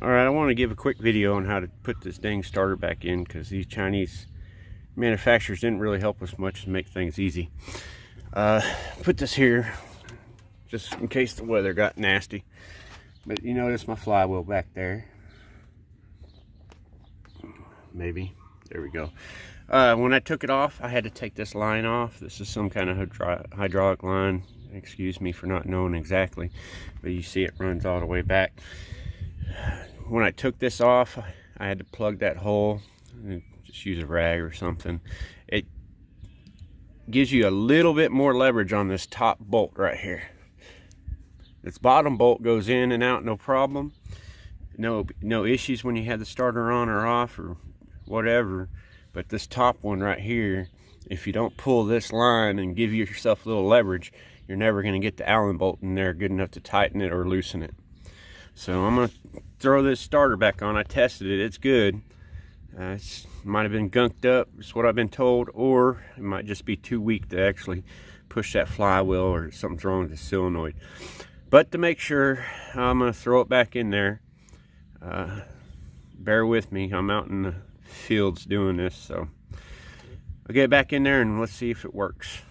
Alright, I want to give a quick video on how to put this dang starter back in, because these Chinese manufacturers didn't really help us much to make things easy. Put this here just in case the weather got nasty. But you notice my flywheel back there. Maybe. There we go. When I took it off, I had to take this line off. This is some kind of hydraulic line. Excuse me for not knowing exactly, but you see it runs all the way back. When I took this off, I had to plug that hole and just use a rag or something. It gives you a little bit more leverage on this top bolt right here. This bottom bolt goes in and out no problem. No issues when you have the starter on or off or whatever. But this top one right here, if you don't pull this line and give yourself a little leverage, you're never going to get the Allen bolt in there good enough to tighten it or loosen it. So I'm going to throw this starter back on. I tested it. It's good. It might have been gunked up. It's what I've been told. Or it might just be too weak to actually push that flywheel, or something's wrong with the solenoid. But to make sure, I'm going to throw it back in there. Bear with me. I'm out in the fields doing this. So I'll get it back in there and let's see if it works.